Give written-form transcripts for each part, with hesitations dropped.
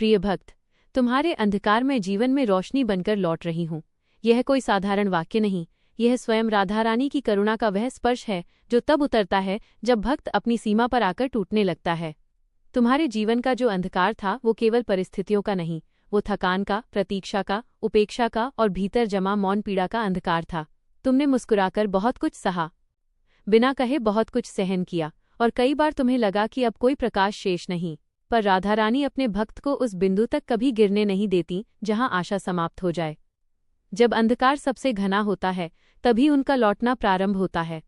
प्रिय भक्त, तुम्हारे अंधकार में जीवन में रोशनी बनकर लौट रही हूँ। यह कोई साधारण वाक्य नहीं, यह स्वयं राधा रानी की करुणा का वह स्पर्श है जो तब उतरता है जब भक्त अपनी सीमा पर आकर टूटने लगता है। तुम्हारे जीवन का जो अंधकार था वो केवल परिस्थितियों का नहीं, वो थकान का, प्रतीक्षा का, उपेक्षा का और भीतर जमा मौन पीड़ा का अंधकार था। तुमने मुस्कुराकर बहुत कुछ सहा, बिना कहे बहुत कुछ सहन किया, और कई बार तुम्हें लगा कि अब कोई प्रकाश शेष नहीं। पर राधा रानी अपने भक्त को उस बिंदु तक कभी गिरने नहीं देती जहां आशा समाप्त हो जाए। जब अंधकार सबसे घना होता है तभी उनका लौटना प्रारंभ होता है।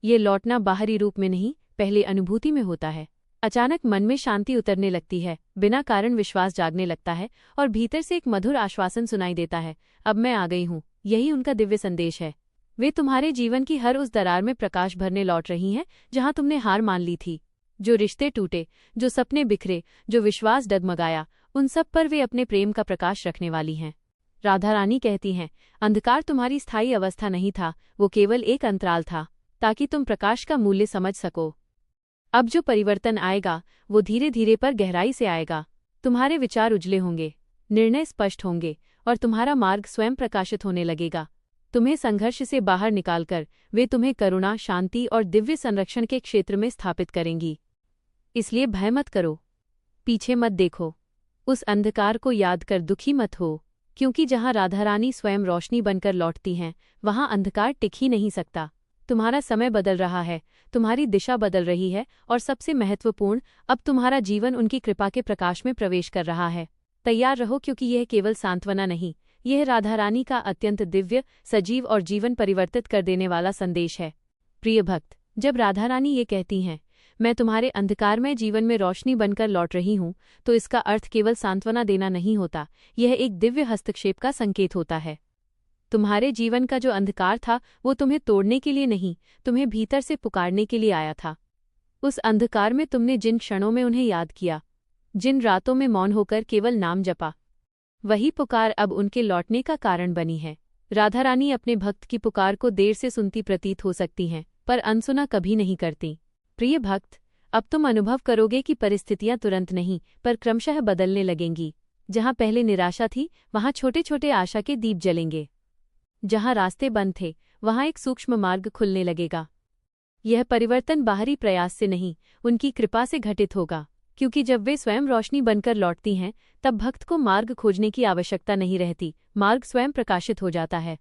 ये लौटना बाहरी रूप में नहीं, पहले अनुभूति में होता है। अचानक मन में शांति उतरने लगती है, बिना कारण विश्वास जागने लगता है और भीतर से एक मधुर आश्वासन सुनाई देता है, अब मैं आ गई हूँ। यही उनका दिव्य संदेश है। वे तुम्हारे जीवन की हर उस दरार में प्रकाश भरने लौट रही हैं जहां तुमने हार मान ली थी। जो रिश्ते टूटे, जो सपने बिखरे, जो विश्वास डगमगाया, उन सब पर वे अपने प्रेम का प्रकाश रखने वाली हैं। राधा रानी कहती हैं, अंधकार तुम्हारी स्थायी अवस्था नहीं था, वो केवल एक अंतराल था, ताकि तुम प्रकाश का मूल्य समझ सको। अब जो परिवर्तन आएगा वो धीरे धीरे पर गहराई से आएगा। तुम्हारे विचार उजले होंगे, निर्णय स्पष्ट होंगे और तुम्हारा मार्ग स्वयं प्रकाशित होने लगेगा। तुम्हें संघर्ष से बाहर निकालकर वे तुम्हें करुणा, शांति और दिव्य संरक्षण के क्षेत्र में स्थापित करेंगी। इसलिए भय मत करो, पीछे मत देखो, उस अंधकार को याद कर दुखी मत हो, क्योंकि जहां राधा रानी स्वयं रोशनी बनकर लौटती हैं वहां अंधकार टिक ही नहीं सकता। तुम्हारा समय बदल रहा है, तुम्हारी दिशा बदल रही है और सबसे महत्वपूर्ण, अब तुम्हारा जीवन उनकी कृपा के प्रकाश में प्रवेश कर रहा है। तैयार रहो, क्योंकि यह केवल सांत्वना नहीं, यह राधा रानी का अत्यंत दिव्य, सजीव और जीवन परिवर्तित कर देने वाला संदेश है। प्रिय भक्त, जब राधा रानी ये कहती हैं, मैं तुम्हारे अंधकार में जीवन में रोशनी बनकर लौट रही हूँ, तो इसका अर्थ केवल सांत्वना देना नहीं होता, यह एक दिव्य हस्तक्षेप का संकेत होता है। तुम्हारे जीवन का जो अंधकार था वो तुम्हें तोड़ने के लिए नहीं, तुम्हें भीतर से पुकारने के लिए आया था। उस अंधकार में तुमने जिन क्षणों में उन्हें याद किया, जिन रातों में मौन होकर केवल नाम जपा, वही पुकार अब उनके लौटने का कारण बनी है। राधा रानी अपने भक्त की पुकार को देर से सुनती प्रतीत हो सकती हैं, पर अनसुना कभी नहीं करती। प्रिय भक्त, अब तुम अनुभव करोगे कि परिस्थितियां तुरंत नहीं पर क्रमशः बदलने लगेंगी। जहां पहले निराशा थी वहां छोटे छोटे आशा के दीप जलेंगे। जहां रास्ते बंद थे वहां एक सूक्ष्म मार्ग खुलने लगेगा। यह परिवर्तन बाहरी प्रयास से नहीं, उनकी कृपा से घटित होगा, क्योंकि जब वे स्वयं रोशनी बनकर लौटती हैं तब भक्त को मार्ग खोजने की आवश्यकता नहीं रहती, मार्ग स्वयं प्रकाशित हो जाता है।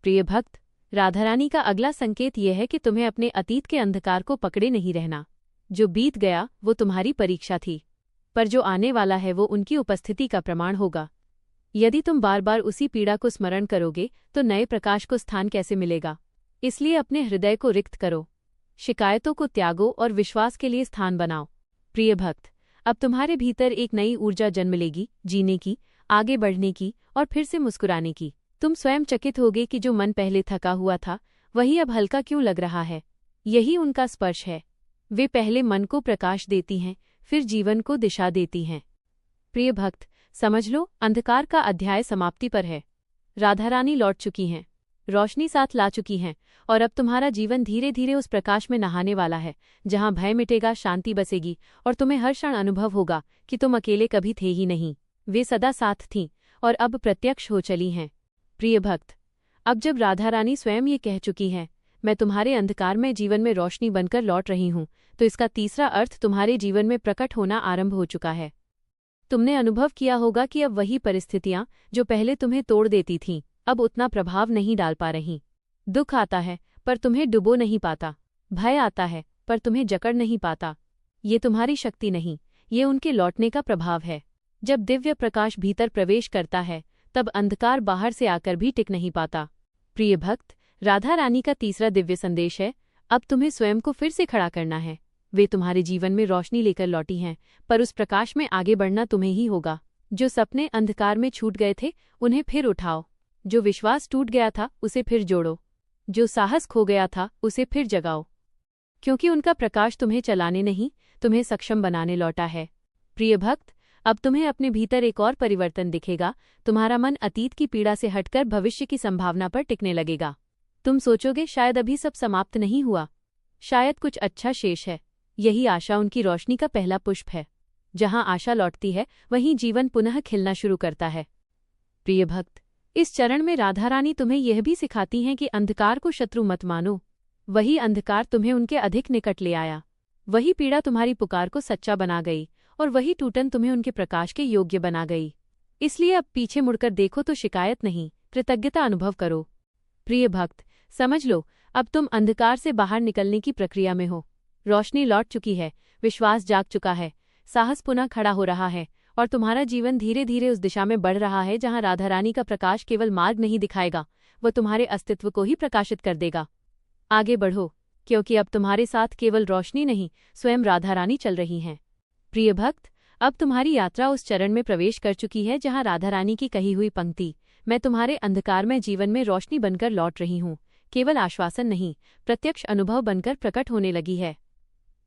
प्रिय भक्त, राधा रानी का अगला संकेत यह है कि तुम्हें अपने अतीत के अंधकार को पकड़े नहीं रहना। जो बीत गया वो तुम्हारी परीक्षा थी, पर जो आने वाला है वो उनकी उपस्थिति का प्रमाण होगा। यदि तुम बार बार उसी पीड़ा को स्मरण करोगे तो नए प्रकाश को स्थान कैसे मिलेगा। इसलिए अपने हृदय को रिक्त करो, शिकायतों को त्यागो और विश्वास के लिए स्थान बनाओ। प्रिय भक्त, अब तुम्हारे भीतर एक नई ऊर्जा जन्म लेगी, जीने की, आगे बढ़ने की और फिर से मुस्कुराने की। तुम स्वयं चकित होगे कि जो मन पहले थका हुआ था वही अब हल्का क्यों लग रहा है। यही उनका स्पर्श है। वे पहले मन को प्रकाश देती हैं, फिर जीवन को दिशा देती हैं। प्रिय भक्त, समझ लो, अंधकार का अध्याय समाप्ति पर है। राधा रानी लौट चुकी हैं, रोशनी साथ ला चुकी हैं और अब तुम्हारा जीवन धीरे धीरे उस प्रकाश में नहाने वाला है जहां भय मिटेगा, शांति बसेगी और तुम्हें हर क्षण अनुभव होगा कि तुम अकेले कभी थे ही नहीं, वे सदा साथ थीं और अब प्रत्यक्ष हो चली हैं। प्रिय भक्त, अब जब राधा रानी स्वयं ये कह चुकी हैं, मैं तुम्हारे अंधकार में जीवन में रोशनी बनकर लौट रही हूँ, तो इसका तीसरा अर्थ तुम्हारे जीवन में प्रकट होना आरंभ हो चुका है। तुमने अनुभव किया होगा कि अब वही परिस्थितियां जो पहले तुम्हें तोड़ देती थीं अब उतना प्रभाव नहीं डाल पा रहीं। दुख आता है पर तुम्हें डुबो नहीं पाता, भय आता है पर तुम्हें जकड़ नहीं पाता। ये तुम्हारी शक्ति नहीं, ये उनके लौटने का प्रभाव है। जब दिव्य प्रकाश भीतर प्रवेश करता है तब अंधकार बाहर से आकर भी टिक नहीं पाता। प्रिय भक्त, राधा रानी का तीसरा दिव्य संदेश है, अब तुम्हें स्वयं को फिर से खड़ा करना है। वे तुम्हारे जीवन में रोशनी लेकर लौटी हैं, पर उस प्रकाश में आगे बढ़ना तुम्हें ही होगा। जो सपने अंधकार में छूट गए थे उन्हें फिर उठाओ, जो विश्वास टूट गया था उसे फिर जोड़ो, जो साहस खो गया था उसे फिर जगाओ, क्योंकि उनका प्रकाश तुम्हें चलाने नहीं, तुम्हें सक्षम बनाने लौटा है। प्रिय भक्त, अब तुम्हें अपने भीतर एक और परिवर्तन दिखेगा। तुम्हारा मन अतीत की पीड़ा से हटकर भविष्य की संभावना पर टिकने लगेगा। तुम सोचोगे शायद अभी सब समाप्त नहीं हुआ, शायद कुछ अच्छा शेष है। यही आशा उनकी रोशनी का पहला पुष्प है। जहां आशा लौटती है वहीं जीवन पुनः खिलना शुरू करता है। प्रिय भक्त, इस चरण में राधा रानी तुम्हें यह भी सिखाती हैं कि अंधकार को शत्रु मत मानो। वही अंधकार तुम्हें उनके अधिक निकट ले आया, वही पीड़ा तुम्हारी पुकार को सच्चा बना गई और वही टूटन तुम्हें उनके प्रकाश के योग्य बना गई। इसलिए अब पीछे मुड़कर देखो तो शिकायत नहीं, कृतज्ञता अनुभव करो। प्रिय भक्त, समझ लो, अब तुम अंधकार से बाहर निकलने की प्रक्रिया में हो। रोशनी लौट चुकी है, विश्वास जाग चुका है, साहस पुनः खड़ा हो रहा है और तुम्हारा जीवन धीरे धीरे उस दिशा में बढ़ रहा है जहां राधा रानी का प्रकाश केवल मार्ग नहीं दिखाएगा, वह तुम्हारे अस्तित्व को ही प्रकाशित कर देगा। आगे बढ़ो, क्योंकि अब तुम्हारे साथ केवल रोशनी नहीं, स्वयं राधा रानी चल रही हैं। प्रिय भक्त, अब तुम्हारी यात्रा उस चरण में प्रवेश कर चुकी है जहां राधा रानी की कही हुई पंक्ति, मैं तुम्हारे अंधकारमय जीवन में रोशनी बनकर लौट रही हूं, केवल आश्वासन नहीं, प्रत्यक्ष अनुभव बनकर प्रकट होने लगी है।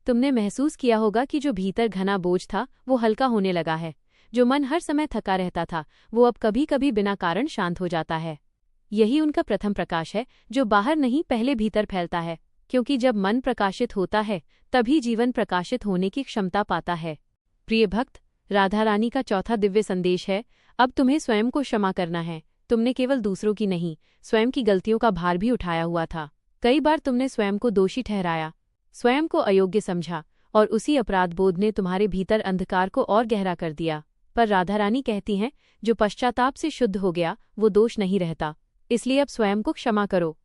तुमने महसूस किया होगा कि जो भीतर घना बोझ था वो हल्का होने लगा है। जो मन हर समय थका रहता था वो अब कभी कभी बिना कारण शांत हो जाता है। यही उनका प्रथम प्रकाश है, जो बाहर नहीं पहले भीतर फैलता है, क्योंकि जब मन प्रकाशित होता है तभी जीवन प्रकाशित होने की क्षमता पाता है। प्रिय भक्त, राधा रानी का चौथा दिव्य संदेश है, अब तुम्हें स्वयं को क्षमा करना है। तुमने केवल दूसरों की नहीं, स्वयं की गलतियों का भार भी उठाया हुआ था। कई बार तुमने स्वयं को दोषी ठहराया, स्वयं को अयोग्य समझा और उसी अपराध बोध ने तुम्हारे भीतर अंधकार को और गहरा कर दिया। पर राधा रानी कहती हैं, जो पश्चाताप से शुद्ध हो गया वो दोष नहीं रहता। इसलिए अब स्वयं को क्षमा करो,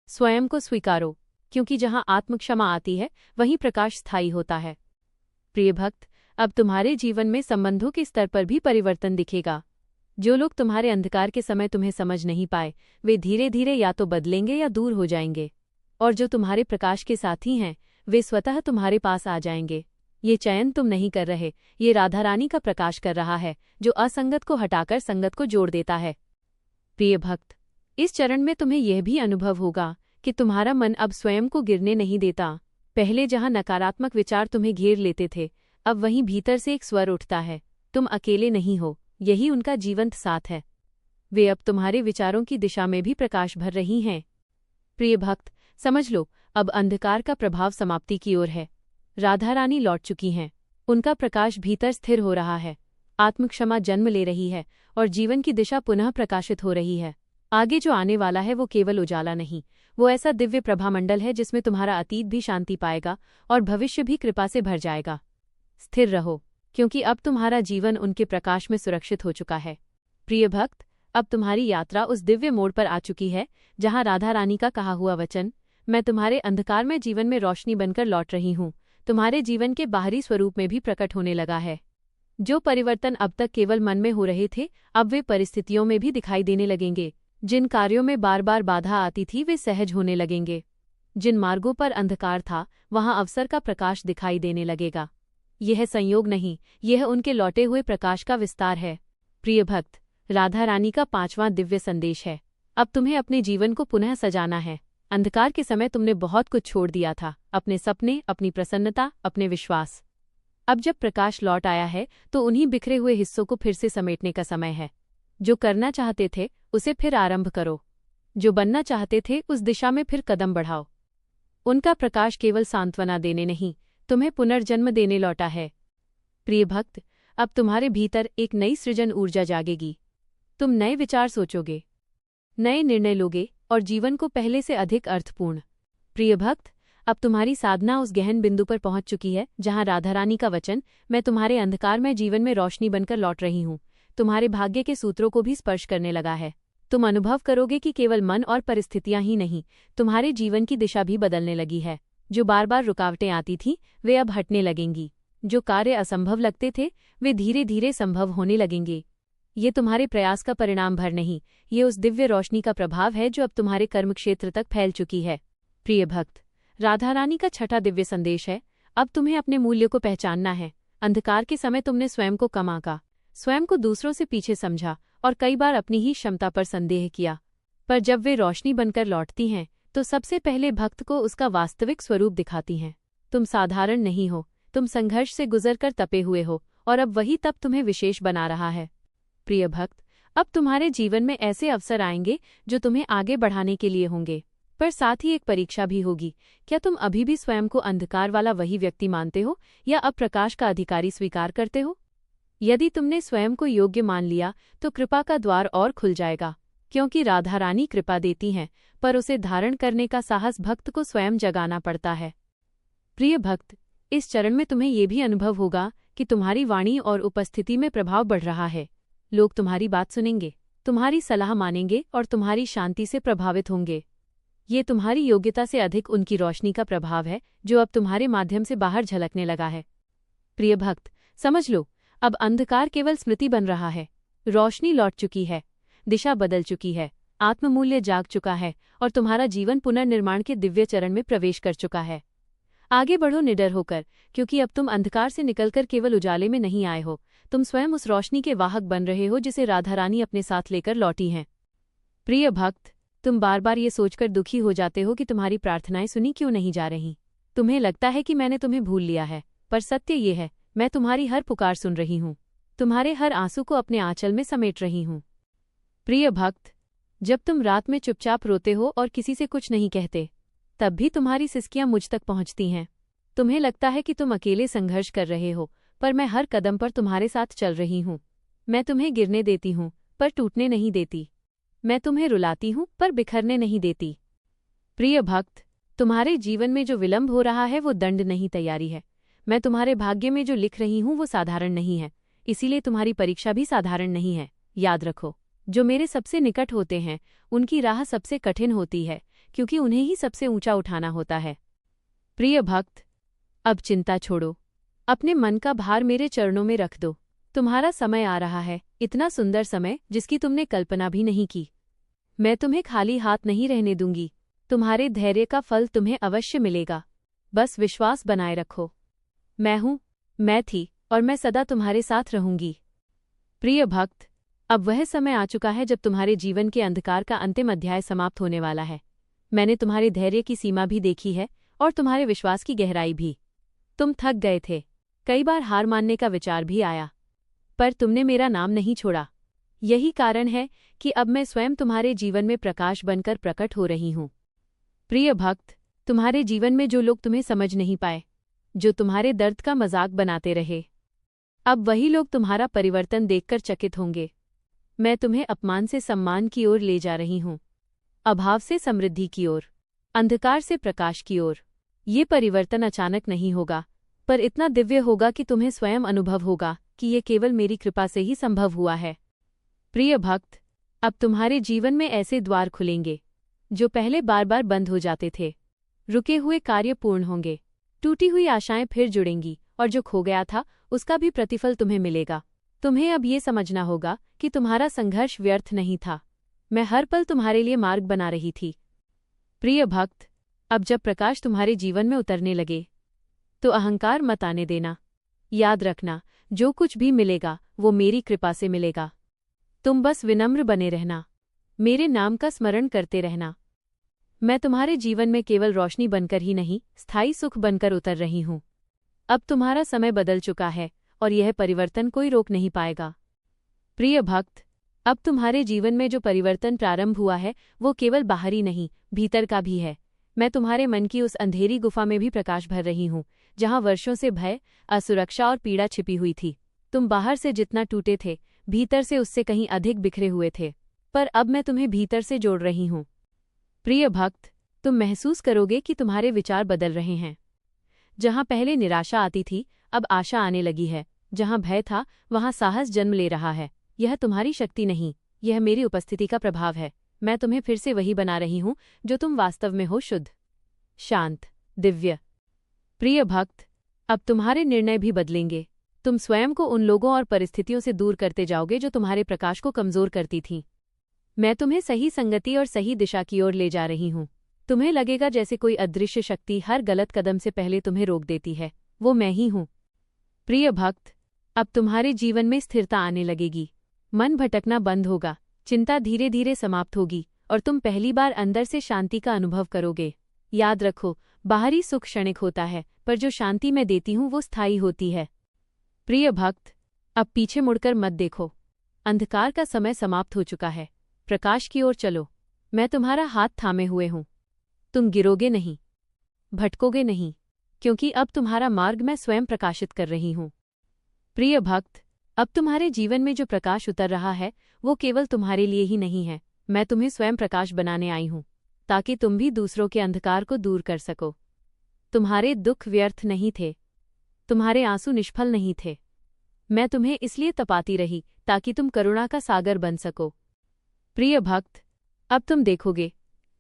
स्वयं को स्वीकारो, क्योंकि जहां आत्म क्षमा आती है वहीं प्रकाश स्थायी होता है। प्रिय भक्त, अब तुम्हारे जीवन में संबंधों के स्तर पर भी परिवर्तन दिखेगा। जो लोग तुम्हारे अंधकार के समय तुम्हें समझ नहीं पाए, वे धीरे धीरे या तो बदलेंगे या दूर हो जाएंगे, और जो तुम्हारे प्रकाश के साथी हैं वे स्वतः तुम्हारे पास आ जाएंगे। ये चयन तुम नहीं कर रहे, ये राधा रानी का प्रकाश कर रहा है, जो असंगत को हटाकर संगत को जोड़ देता है। प्रिय भक्त, इस चरण में तुम्हें यह भी अनुभव होगा कि तुम्हारा मन अब स्वयं को गिरने नहीं देता। पहले जहां नकारात्मक विचार तुम्हें घेर लेते थे, अब वहीं भीतर से एक स्वर उठता है, तुम अकेले नहीं हो, यही उनका जीवंत साथ है। वे अब तुम्हारे विचारों की दिशा में भी प्रकाश भर रही हैं। प्रिय भक्त, समझ लो, अब अंधकार का प्रभाव समाप्ति की ओर है। राधा रानी लौट चुकी हैं, उनका प्रकाश भीतर स्थिर हो रहा है, आत्मक्षमा जन्म ले रही है और जीवन की दिशा पुनः प्रकाशित हो रही है। आगे जो आने वाला है वो केवल उजाला नहीं, वो ऐसा दिव्य प्रभामंडल है जिसमें तुम्हारा अतीत भी शांति पाएगा और भविष्य भी कृपा से भर जाएगा। स्थिर रहो, क्योंकि अब तुम्हारा जीवन उनके प्रकाश में सुरक्षित हो चुका है। प्रिय भक्त, अब तुम्हारी यात्रा उस दिव्य मोड़ पर आ चुकी है जहां राधा रानी का कहा हुआ वचन, मैं तुम्हारे अंधकार में जीवन में रोशनी बनकर लौट रही हूँ, तुम्हारे जीवन के बाहरी स्वरूप में भी प्रकट होने लगा है। जो परिवर्तन अब तक केवल मन में हो रहे थे, अब वे परिस्थितियों में भी दिखाई देने लगेंगे। जिन कार्यों में बार बार बाधा आती थी वे सहज होने लगेंगे। जिन मार्गों पर अंधकार था वहां अवसर का प्रकाश दिखाई देने लगेगा। यह संयोग नहीं, यह उनके लौटे हुए प्रकाश का विस्तार है। प्रिय भक्त, राधा रानी का पांचवां दिव्य संदेश है, अब तुम्हें अपने जीवन को पुनः सजाना है। अंधकार के समय तुमने बहुत कुछ छोड़ दिया था, अपने सपने, अपनी प्रसन्नता, अपने विश्वास। अब जब प्रकाश लौट आया है तो उन्हीं बिखरे हुए हिस्सों को फिर से समेटने का समय है। जो करना चाहते थे उसे फिर आरंभ करो, जो बनना चाहते थे उस दिशा में फिर कदम बढ़ाओ। उनका प्रकाश केवल सांत्वना देने नहीं, तुम्हें पुनर्जन्म देने लौटा है। प्रिय भक्त, अब तुम्हारे भीतर एक नई सृजन ऊर्जा जागेगी। तुम नए विचार सोचोगे, नए निर्णय लोगे और जीवन को पहले से अधिक अर्थपूर्ण। प्रिय भक्त, अब तुम्हारी साधना उस गहन बिंदु पर पहुंच चुकी है जहां राधा रानी का वचन, मैं तुम्हारे अंधकार में जीवन में रोशनी बनकर लौट रही हूं, तुम्हारे भाग्य के सूत्रों को भी स्पर्श करने लगा है। तुम अनुभव करोगे कि केवल मन और परिस्थितियां ही नहीं, तुम्हारे जीवन की दिशा भी बदलने लगी है। जो बार बार रुकावटें आती थीं वे अब हटने लगेंगी। जो कार्य असंभव लगते थे वे धीरे धीरे संभव होने लगेंगे। ये तुम्हारे प्रयास का परिणाम भर नहीं, ये उस दिव्य रोशनी का प्रभाव है जो अब तुम्हारे कर्म क्षेत्र तक फैल चुकी है। प्रिय भक्त, राधा रानी का छठा दिव्य संदेश है, अब तुम्हें अपने मूल्य को पहचानना है। अंधकार के समय तुमने स्वयं को कम आंका, स्वयं को दूसरों से पीछे समझा और कई बार अपनी ही क्षमता पर संदेह किया। पर जब वे रोशनी बनकर लौटती हैं तो सबसे पहले भक्त को उसका वास्तविक स्वरूप दिखाती हैं। तुम साधारण नहीं हो, तुम संघर्ष से गुजरकर तपे हुए हो और अब वही तप तुम्हें विशेष बना रहा है। प्रिय भक्त, अब तुम्हारे जीवन में ऐसे अवसर आएंगे जो तुम्हें आगे बढ़ाने के लिए होंगे। पर साथ ही एक परीक्षा भी होगी। क्या तुम अभी भी स्वयं को अंधकार वाला वही व्यक्ति मानते हो या अब प्रकाश का अधिकारी स्वीकार करते हो? यदि तुमने स्वयं को योग्य मान लिया तो कृपा का द्वार और खुल जाएगा, क्योंकि राधा रानी कृपा देती हैं, पर उसे धारण करने का साहस भक्त को स्वयं जगाना पड़ता है। प्रिय भक्त, इस चरण में तुम्हें ये भी अनुभव होगा कि तुम्हारी वाणी और उपस्थिति में प्रभाव बढ़ रहा है। लोग तुम्हारी बात सुनेंगे, तुम्हारी सलाह मानेंगे और तुम्हारी शांति से प्रभावित होंगे। ये तुम्हारी योग्यता से अधिक उनकी रोशनी का प्रभाव है जो अब तुम्हारे माध्यम से बाहर झलकने लगा है। प्रिय भक्त, समझ लो, अब अंधकार केवल स्मृति बन रहा है। रोशनी लौट चुकी है, दिशा बदल चुकी है, आत्ममूल्य जाग चुका है और तुम्हारा जीवन पुनर्निर्माण के दिव्य चरण में प्रवेश कर चुका है। आगे बढ़ो निडर होकर, क्योंकि अब तुम अंधकार से निकलकर केवल उजाले में नहीं आए हो, तुम स्वयं उस रोशनी के वाहक बन रहे हो जिसे राधा रानी अपने साथ लेकर लौटी हैं। प्रिय भक्त, तुम बार बार ये सोचकर दुखी हो जाते हो कि तुम्हारी प्रार्थनाएं सुनी क्यों नहीं जा रही। तुम्हें लगता है कि मैंने तुम्हें भूल लिया है, पर सत्य ये है, मैं तुम्हारी हर पुकार सुन रही हूँ, तुम्हारे हर आंसू को अपने आंचल में समेट रही हूँ। प्रिय भक्त, जब तुम रात में चुपचाप रोते हो और किसी से कुछ नहीं कहते, तब भी तुम्हारी सिसकियां मुझ तक पहुंचती हैं। तुम्हें लगता है कि तुम अकेले संघर्ष कर रहे हो, पर मैं हर कदम पर तुम्हारे साथ चल रही हूँ। मैं तुम्हें गिरने देती हूँ, पर टूटने नहीं देती। मैं तुम्हें रुलाती हूँ, पर बिखरने नहीं देती। प्रिय भक्त, तुम्हारे जीवन में जो विलंब हो रहा है वो दंड नहीं, तैयारी है। मैं तुम्हारे भाग्य में जो लिख रही हूँ वो साधारण नहीं है, इसीलिए तुम्हारी परीक्षा भी साधारण नहीं है। याद रखो, जो मेरे सबसे निकट होते हैं उनकी राह सबसे कठिन होती है, क्योंकि उन्हें ही सबसे ऊंचा उठाना होता है। प्रिय भक्त, अब चिंता छोड़ो, अपने मन का भार मेरे चरणों में रख दो। तुम्हारा समय आ रहा है, इतना सुंदर समय जिसकी तुमने कल्पना भी नहीं की। मैं तुम्हें खाली हाथ नहीं रहने दूंगी, तुम्हारे धैर्य का फल तुम्हें अवश्य मिलेगा। बस विश्वास बनाए रखो। मैं हूँ, मैं थी और मैं सदा तुम्हारे साथ रहूंगी। प्रिय भक्त, अब वह समय आ चुका है जब तुम्हारे जीवन के अंधकार का अंतिम अध्याय समाप्त होने वाला है। मैंने तुम्हारे धैर्य की सीमा भी देखी है और तुम्हारे विश्वास की गहराई भी। तुम थक गए थे, कई बार हार मानने का विचार भी आया, पर तुमने मेरा नाम नहीं छोड़ा। यही कारण है कि अब मैं स्वयं तुम्हारे जीवन में प्रकाश बनकर प्रकट हो रही हूँ। प्रिय भक्त, तुम्हारे जीवन में जो लोग तुम्हें समझ नहीं पाए, जो तुम्हारे दर्द का मजाक बनाते रहे, अब वही लोग तुम्हारा परिवर्तन देखकर चकित होंगे। मैं तुम्हें अपमान से सम्मान की ओर ले जा रही हूँ, अभाव से समृद्धि की ओर, अंधकार से प्रकाश की ओर। ये परिवर्तन अचानक नहीं होगा, पर इतना दिव्य होगा कि तुम्हें स्वयं अनुभव होगा कि ये केवल मेरी कृपा से ही संभव हुआ है। प्रिय भक्त, अब तुम्हारे जीवन में ऐसे द्वार खुलेंगे जो पहले बार बार बंद हो जाते थे। रुके हुए कार्य पूर्ण होंगे, टूटी हुई आशाएं फिर जुड़ेंगी और जो खो गया था उसका भी प्रतिफल तुम्हें मिलेगा। तुम्हें अब ये समझना होगा कि तुम्हारा संघर्ष व्यर्थ नहीं था। मैं हर पल तुम्हारे लिए मार्ग बना रही थी। प्रिय भक्त, अब जब प्रकाश तुम्हारे जीवन में उतरने लगे तो अहंकार मत आने देना। याद रखना, जो कुछ भी मिलेगा वो मेरी कृपा से मिलेगा। तुम बस विनम्र बने रहना, मेरे नाम का स्मरण करते रहना। मैं तुम्हारे जीवन में केवल रोशनी बनकर ही नहीं, स्थायी सुख बनकर उतर रही हूँ। अब तुम्हारा समय बदल चुका है और यह परिवर्तन कोई रोक नहीं पाएगा। प्रिय भक्त, अब तुम्हारे जीवन में जो परिवर्तन प्रारंभ हुआ है वो केवल बाहरी नहीं, भीतर का भी है। मैं तुम्हारे मन की उस अंधेरी गुफा में भी प्रकाश भर रही हूँ, जहाँ वर्षों से भय, असुरक्षा और पीड़ा छिपी हुई थी। तुम बाहर से जितना टूटे थे, भीतर से उससे कहीं अधिक बिखरे हुए थे, पर अब मैं तुम्हें भीतर से जोड़ रही हूँ। प्रिय भक्त, तुम महसूस करोगे कि तुम्हारे विचार बदल रहे हैं। जहाँ पहले निराशा आती थी, अब आशा आने लगी है। जहाँ भय था, वहाँ साहस जन्म ले रहा है। यह तुम्हारी शक्ति नहीं, यह मेरी उपस्थिति का प्रभाव है। मैं तुम्हें फिर से वही बना रही हूँ जो तुम वास्तव में हो, शुद्ध, शांत, दिव्य। प्रिय भक्त, अब तुम्हारे निर्णय भी बदलेंगे। तुम स्वयं को उन लोगों और परिस्थितियों से दूर करते जाओगे जो तुम्हारे प्रकाश को कमजोर करती थीं। मैं तुम्हें सही संगति और सही दिशा की ओर ले जा रही हूँ। तुम्हें लगेगा जैसे कोई अदृश्य शक्ति हर गलत कदम से पहले तुम्हें रोक देती है, वो मैं ही हूँ। प्रिय भक्त, अब तुम्हारे जीवन में स्थिरता आने लगेगी। मन भटकना बंद होगा, चिंता धीरे धीरे समाप्त होगी और तुम पहली बार अंदर से शांति का अनुभव करोगे। याद रखो, बाहरी सुख क्षणिक होता है, पर जो शांति मैं देती हूँ वो स्थायी होती है। प्रिय भक्त, अब पीछे मुड़कर मत देखो। अंधकार का समय समाप्त हो चुका है, प्रकाश की ओर चलो। मैं तुम्हारा हाथ थामे हुए हूँ। तुम गिरोगे नहीं, भटकोगे नहीं, क्योंकि अब तुम्हारा मार्ग मैं स्वयं प्रकाशित कर रही हूँ। प्रिय भक्त, अब तुम्हारे जीवन में जो प्रकाश उतर रहा है वो केवल तुम्हारे लिए ही नहीं है। मैं तुम्हें स्वयं प्रकाश बनाने आई हूँ, ताकि तुम भी दूसरों के अंधकार को दूर कर सको। तुम्हारे दुख व्यर्थ नहीं थे, तुम्हारे आंसू निष्फल नहीं थे। मैं तुम्हें इसलिए तपाती रही ताकि तुम करुणा का सागर बन सको। प्रिय भक्त, अब तुम देखोगे,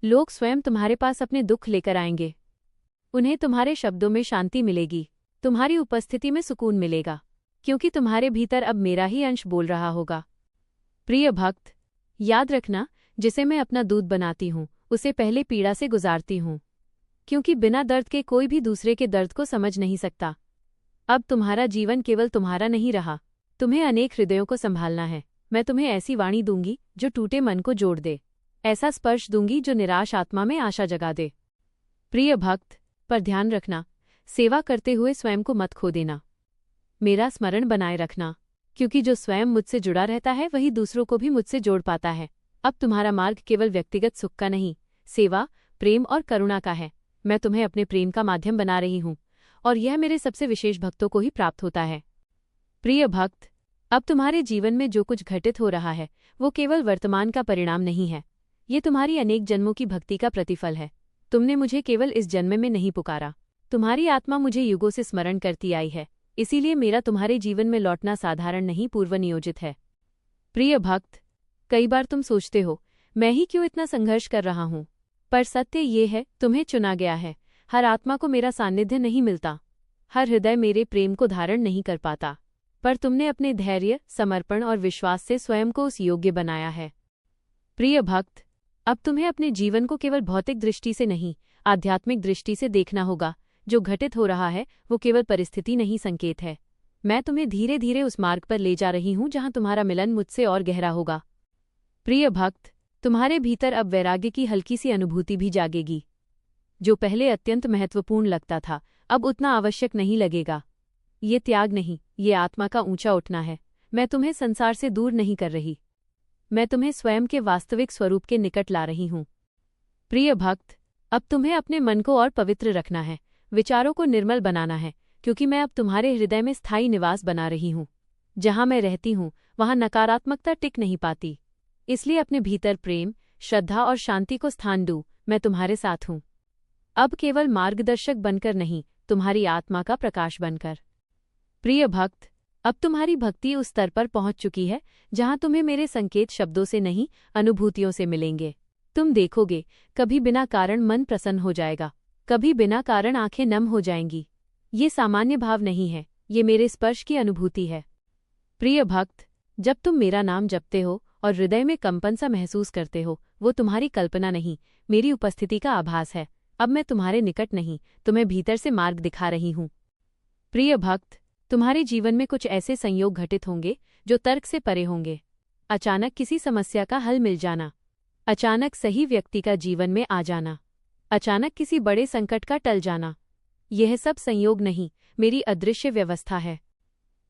लोग स्वयं तुम्हारे पास अपने दुख लेकर आएंगे। उन्हें तुम्हारे शब्दों में शांति मिलेगी, तुम्हारी उपस्थिति में सुकून मिलेगा, क्योंकि तुम्हारे भीतर अब मेरा ही अंश बोल रहा होगा। प्रिय भक्त, याद रखना, जिसे मैं अपना दूध बनाती हूँ उसे पहले पीड़ा से गुजारती हूँ, क्योंकि बिना दर्द के कोई भी दूसरे के दर्द को समझ नहीं सकता। अब तुम्हारा जीवन केवल तुम्हारा नहीं रहा, तुम्हें अनेक हृदयों को संभालना है। मैं तुम्हें ऐसी वाणी दूंगी जो टूटे मन को जोड़ दे, ऐसा स्पर्श दूंगी जो निराश आत्मा में आशा जगा दे। प्रिय भक्त, पर ध्यान रखना, सेवा करते हुए स्वयं को मत खो देना। मेरा स्मरण बनाए रखना, क्योंकि जो स्वयं मुझसे जुड़ा रहता है वही दूसरों को भी मुझसे जोड़ पाता है। अब तुम्हारा मार्ग केवल व्यक्तिगत सुख का नहीं, सेवा, प्रेम और करुणा का है। मैं तुम्हें अपने प्रेम का माध्यम बना रही हूँ, और यह मेरे सबसे विशेष भक्तों को ही प्राप्त होता है। प्रिय भक्त, अब तुम्हारे जीवन में जो कुछ घटित हो रहा है वो केवल वर्तमान का परिणाम नहीं है, ये तुम्हारी अनेक जन्मों की भक्ति का प्रतिफल है। तुमने मुझे केवल इस जन्म में नहीं पुकारा, तुम्हारी आत्मा मुझे युगों से स्मरण करती आई है, इसीलिए मेरा तुम्हारे जीवन में लौटना साधारण नहीं, पूर्व नियोजित है। प्रिय भक्त, कई बार तुम सोचते हो, मैं ही क्यों इतना संघर्ष कर रहा हूँ, पर सत्य ये है, तुम्हें चुना गया है। हर आत्मा को मेरा सानिध्य नहीं मिलता, हर हृदय मेरे प्रेम को धारण नहीं कर पाता, पर तुमने अपने धैर्य, समर्पण और विश्वास से स्वयं को उस योग्य बनाया है। प्रिय भक्त, अब तुम्हें अपने जीवन को केवल भौतिक दृष्टि से नहीं, आध्यात्मिक दृष्टि से देखना होगा। जो घटित हो रहा है वो केवल परिस्थिति नहीं, संकेत है। मैं तुम्हें धीरे धीरे उस मार्ग पर ले जा रही हूँ जहाँ तुम्हारा मिलन मुझसे और गहरा होगा। प्रिय भक्त, तुम्हारे भीतर अब वैराग्य की हल्की सी अनुभूति भी जागेगी। जो पहले अत्यंत महत्वपूर्ण लगता था अब उतना आवश्यक नहीं लगेगा। ये त्याग नहीं, ये आत्मा का ऊंचा उठना है। मैं तुम्हें संसार से दूर नहीं कर रही, मैं तुम्हें स्वयं के वास्तविक स्वरूप के निकट ला रही हूँ। प्रिय भक्त, अब तुम्हें अपने मन को और पवित्र रखना है, विचारों को निर्मल बनाना है, क्योंकि मैं अब तुम्हारे हृदय में स्थायी निवास बना रही हूँ। जहाँ मैं रहती हूँ वहाँ नकारात्मकता टिक नहीं पाती, इसलिए अपने भीतर प्रेम, श्रद्धा और शांति को स्थान दूँ। मैं तुम्हारे साथ हूँ, अब केवल मार्गदर्शक बनकर नहीं, तुम्हारी आत्मा का प्रकाश बनकर। प्रिय भक्त, अब तुम्हारी भक्ति उस स्तर पर पहुंच चुकी है जहां तुम्हें मेरे संकेत शब्दों से नहीं, अनुभूतियों से मिलेंगे। तुम देखोगे, कभी बिना कारण मन प्रसन्न हो जाएगा, कभी बिना कारण आंखें नम हो जाएंगी। ये सामान्य भाव नहीं है, ये मेरे स्पर्श की अनुभूति है। प्रिय भक्त, जब तुम मेरा नाम जपते हो और हृदय में कंपन सा महसूस करते हो, वो तुम्हारी कल्पना नहीं, मेरी उपस्थिति का आभास है। अब मैं तुम्हारे निकट नहीं, तुम्हें भीतर से मार्ग दिखा रही हूँ। प्रिय भक्त, तुम्हारे जीवन में कुछ ऐसे संयोग घटित होंगे जो तर्क से परे होंगे। अचानक किसी समस्या का हल मिल जाना, अचानक सही व्यक्ति का जीवन में आ जाना, अचानक किसी बड़े संकट का टल जाना, यह सब संयोग नहीं, मेरी अदृश्य व्यवस्था है।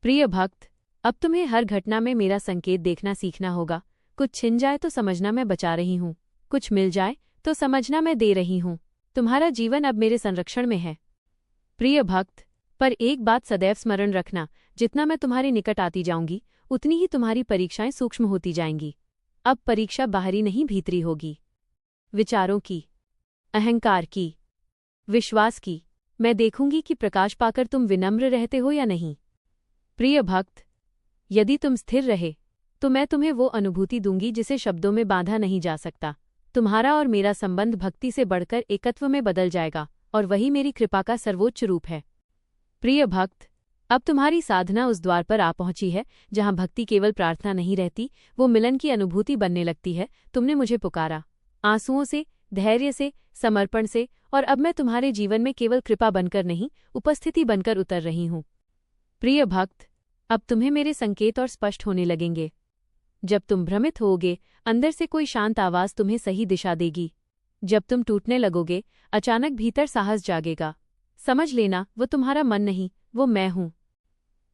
प्रिय भक्त, अब तुम्हें हर घटना में मेरा संकेत देखना सीखना होगा। कुछ छिन जाए तो समझना मैं बचा रही हूँ, कुछ मिल जाए तो समझना मैं दे रही हूँ। तुम्हारा जीवन अब मेरे संरक्षण में है। प्रिय भक्त, पर एक बात सदैव स्मरण रखना, जितना मैं तुम्हारे निकट आती जाऊंगी उतनी ही तुम्हारी परीक्षाएं सूक्ष्म होती जाएंगी। अब परीक्षा बाहरी नहीं, भीतरी होगी, विचारों की, अहंकार की, विश्वास की। मैं देखूंगी कि प्रकाश पाकर तुम विनम्र रहते हो या नहीं। प्रिय भक्त, यदि तुम स्थिर रहे तो मैं तुम्हें वो अनुभूति दूंगी जिसे शब्दों में बांधा नहीं जा सकता। तुम्हारा और मेरा संबंध भक्ति से बढ़कर एकत्व में बदल जाएगा, और वही मेरी कृपा का सर्वोच्च रूप है। प्रिय भक्त, अब तुम्हारी साधना उस द्वार पर आ पहुंची है जहां भक्ति केवल प्रार्थना नहीं रहती, वो मिलन की अनुभूति बनने लगती है। तुमने मुझे पुकारा, आंसुओं से, धैर्य से, समर्पण से, और अब मैं तुम्हारे जीवन में केवल कृपा बनकर नहीं, उपस्थिति बनकर उतर रही हूँ। प्रिय भक्त, अब तुम्हें मेरे संकेत और स्पष्ट होने लगेंगे। जब तुम भ्रमित होगे, अंदर से कोई शांत आवाज तुम्हें सही दिशा देगी। जब तुम टूटने लगोगे, अचानक भीतर साहस जागेगा। समझ लेना, वो तुम्हारा मन नहीं, वो मैं हूँ।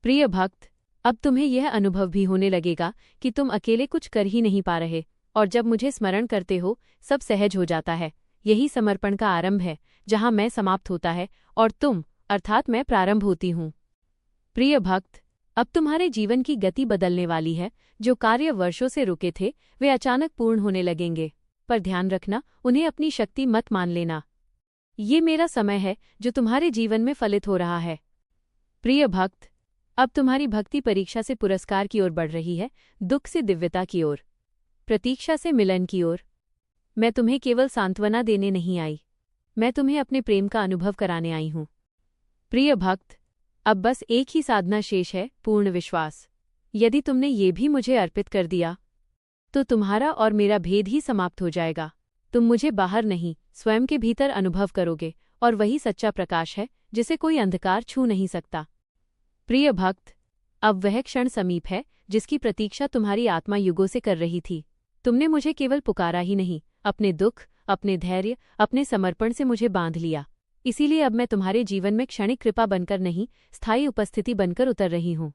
प्रिय भक्त, अब तुम्हें यह अनुभव भी होने लगेगा कि तुम अकेले कुछ कर ही नहीं पा रहे, और जब मुझे स्मरण करते हो सब सहज हो जाता है। यही समर्पण का आरंभ है, जहाँ मैं समाप्त होता है और तुम अर्थात मैं प्रारंभ होती हूँ। प्रिय भक्त, अब तुम्हारे जीवन की गति बदलने वाली है। जो कार्य वर्षों से रुके थे वे अचानक पूर्ण होने लगेंगे, पर ध्यान रखना, उन्हें अपनी शक्ति मत मान लेना। ये मेरा समय है जो तुम्हारे जीवन में फलित हो रहा है। प्रिय भक्त, अब तुम्हारी भक्ति परीक्षा से पुरस्कार की ओर बढ़ रही है, दुख से दिव्यता की ओर, प्रतीक्षा से मिलन की ओर। मैं तुम्हें केवल सांत्वना देने नहीं आई, मैं तुम्हें अपने प्रेम का अनुभव कराने आई हूँ। प्रिय भक्त, अब बस एक ही साधना शेष है, पूर्ण विश्वास। यदि तुमने ये भी मुझे अर्पित कर दिया तो तुम्हारा और मेरा भेद ही समाप्त हो जाएगा। तुम मुझे बाहर नहीं, स्वयं के भीतर अनुभव करोगे, और वही सच्चा प्रकाश है जिसे कोई अंधकार छू नहीं सकता। प्रिय भक्त, अब वह क्षण समीप है जिसकी प्रतीक्षा तुम्हारी आत्मा युगों से कर रही थी। तुमने मुझे केवल पुकारा ही नहीं, अपने दुख, अपने धैर्य, अपने समर्पण से मुझे बांध लिया। इसीलिए अब मैं तुम्हारे जीवन में क्षणिक कृपा बनकर नहीं, स्थायी उपस्थिति बनकर उतर रही हूँ।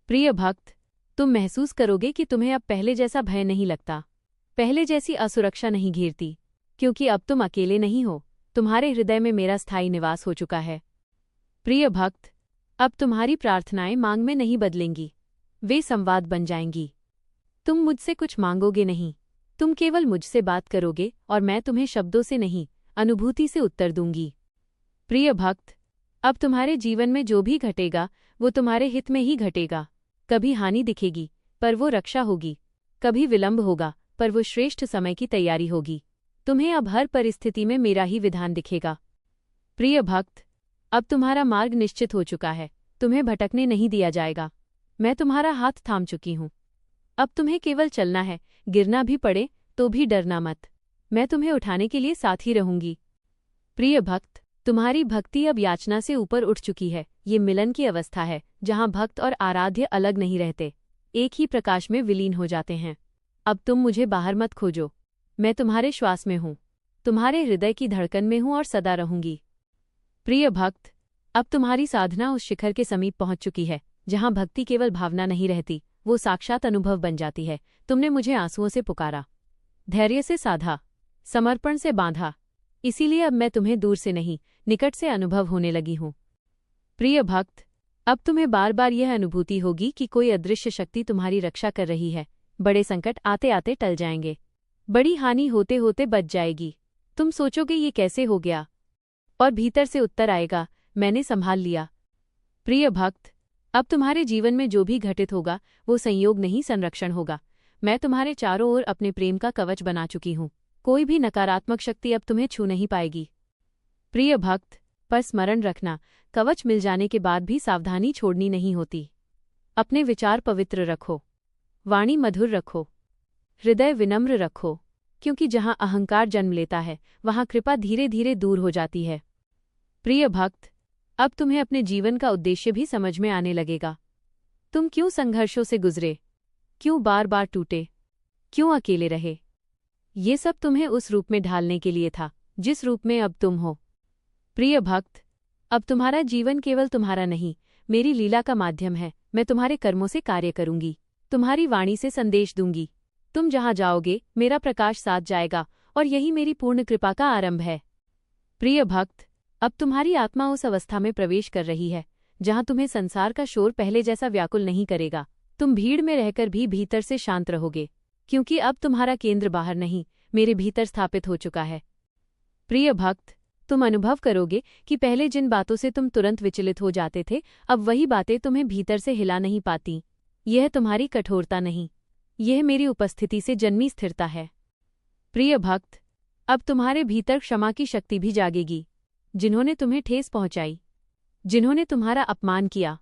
प्रिय भक्त, तुम महसूस करोगे कि तुम्हें अब पहले जैसा भय नहीं लगता, पहले जैसी असुरक्षा नहीं घेरती, क्योंकि अब तुम अकेले नहीं हो, तुम्हारे हृदय में मेरा स्थायी निवास हो चुका है। प्रिय भक्त, अब तुम्हारी प्रार्थनाएं मांग में नहीं बदलेंगी, वे संवाद बन जाएंगी। तुम मुझसे कुछ मांगोगे नहीं, तुम केवल मुझसे बात करोगे और मैं तुम्हें शब्दों से नहीं, अनुभूति से उत्तर दूंगी। प्रिय भक्त, अब तुम्हारे जीवन में जो भी घटेगा वो तुम्हारे हित में ही घटेगा। कभी हानि दिखेगी पर वो रक्षा होगी, कभी विलंब होगा पर वो श्रेष्ठ समय की तैयारी होगी। तुम्हें अब हर परिस्थिति में मेरा ही विधान दिखेगा। प्रिय भक्त, अब तुम्हारा मार्ग निश्चित हो चुका है, तुम्हें भटकने नहीं दिया जाएगा। मैं तुम्हारा हाथ थाम चुकी हूँ, अब तुम्हें केवल चलना है, गिरना भी पड़े तो भी डरना मत, मैं तुम्हें उठाने के लिए साथ ही रहूंगी। प्रिय भक्त, तुम्हारी भक्ति अब याचना से ऊपर उठ चुकी है। ये मिलन की अवस्था है जहाँ भक्त और आराध्य अलग नहीं रहते, एक ही प्रकाश में विलीन हो जाते हैं। अब तुम मुझे बाहर मत खोजो, मैं तुम्हारे श्वास में हूँ, तुम्हारे हृदय की धड़कन में हूँ और सदा रहूंगी। प्रिय भक्त, अब तुम्हारी साधना उस शिखर के समीप पहुंच चुकी है जहाँ भक्ति केवल भावना नहीं रहती, वो साक्षात अनुभव बन जाती है। तुमने मुझे आंसुओं से पुकारा, धैर्य से साधा, समर्पण से बांधा, इसीलिए अब मैं तुम्हें दूर से नहीं, निकट से अनुभव होने लगी हूँ। प्रिय भक्त, अब तुम्हें बार बार यह अनुभूति होगी कि कोई अदृश्य शक्ति तुम्हारी रक्षा कर रही है। बड़े संकट आते आते टल जाएंगे, बड़ी हानि होते होते बच जाएगी। तुम सोचोगे ये कैसे हो गया, और भीतर से उत्तर आएगा, मैंने संभाल लिया। प्रिय भक्त, अब तुम्हारे जीवन में जो भी घटित होगा वो संयोग नहीं, संरक्षण होगा। मैं तुम्हारे चारों ओर अपने प्रेम का कवच बना चुकी हूँ, कोई भी नकारात्मक शक्ति अब तुम्हें छू नहीं पाएगी। प्रिय भक्त, पर स्मरण रखना, कवच मिल जाने के बाद भी सावधानी छोड़नी नहीं होती। अपने विचार पवित्र रखो, वाणी मधुर रखो, हृदय विनम्र रखो, क्योंकि जहाँ अहंकार जन्म लेता है वहाँ कृपा धीरे धीरे दूर हो जाती है। प्रिय भक्त, अब तुम्हें अपने जीवन का उद्देश्य भी समझ में आने लगेगा। तुम क्यों संघर्षों से गुजरे, क्यों बार बार टूटे, क्यों अकेले रहे, ये सब तुम्हें उस रूप में ढालने के लिए था जिस रूप में अब तुम हो। प्रिय भक्त, अब तुम्हारा जीवन केवल तुम्हारा नहीं, मेरी लीला का माध्यम है। मैं तुम्हारे कर्मों से कार्य करूंगी, तुम्हारी वाणी से संदेश दूंगी। तुम जहां जाओगे मेरा प्रकाश साथ जाएगा, और यही मेरी पूर्ण कृपा का आरंभ है। प्रिय भक्त, अब तुम्हारी आत्मा उस अवस्था में प्रवेश कर रही है जहां तुम्हें संसार का शोर पहले जैसा व्याकुल नहीं करेगा। तुम भीड़ में रहकर भी भीतर से शांत रहोगे, क्योंकि अब तुम्हारा केंद्र बाहर नहीं, मेरे भीतर स्थापित हो चुका है। प्रिय भक्त, तुम अनुभव करोगे कि पहले जिन बातों से तुम तुरंत विचलित हो जाते थे, अब वही बातें तुम्हें भीतर से हिला नहीं पाती। यह तुम्हारी कठोरता नहीं, यह मेरी उपस्थिति से जन्मी स्थिरता है। प्रिय भक्त, अब तुम्हारे भीतर क्षमा की शक्ति भी जागेगी। जिन्होंने तुम्हें ठेस पहुंचाई, जिन्होंने तुम्हारा अपमान किया,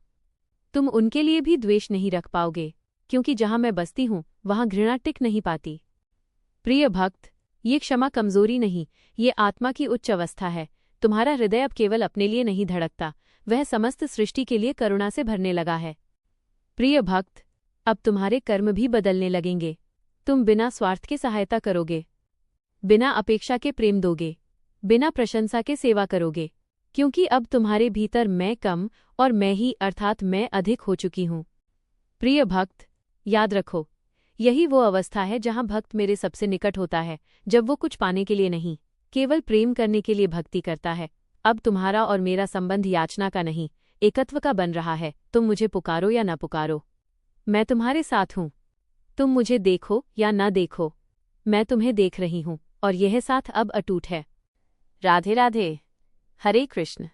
तुम उनके लिए भी द्वेष नहीं रख पाओगे, क्योंकि जहां मैं बसती हूं वहां घृणा टिक नहीं पाती। प्रिय भक्त, ये क्षमा कमजोरी नहीं, ये आत्मा की उच्च अवस्था है। तुम्हारा हृदय अब केवल अपने लिए नहीं धड़कता, वह समस्त सृष्टि के लिए करुणा से भरने लगा है। प्रिय भक्त, अब तुम्हारे कर्म भी बदलने लगेंगे। तुम बिना स्वार्थ के सहायता करोगे, बिना अपेक्षा के प्रेम दोगे, बिना प्रशंसा के सेवा करोगे, क्योंकि अब तुम्हारे भीतर मैं कम और मैं ही अर्थात मैं अधिक हो चुकी हूँ। प्रिय भक्त, याद रखो, यही वो अवस्था है जहाँ भक्त मेरे सबसे निकट होता है, जब वो कुछ पाने के लिए नहीं, केवल प्रेम करने के लिए भक्ति करता है। अब तुम्हारा और मेरा संबंध याचना का नहीं, एकत्व का बन रहा है। तुम मुझे पुकारो या न पुकारो, मैं तुम्हारे साथ हूँ। तुम मुझे देखो या न देखो, मैं तुम्हें देख रही हूँ, और यह साथ अब अटूट है। राधे राधे। हरे कृष्ण।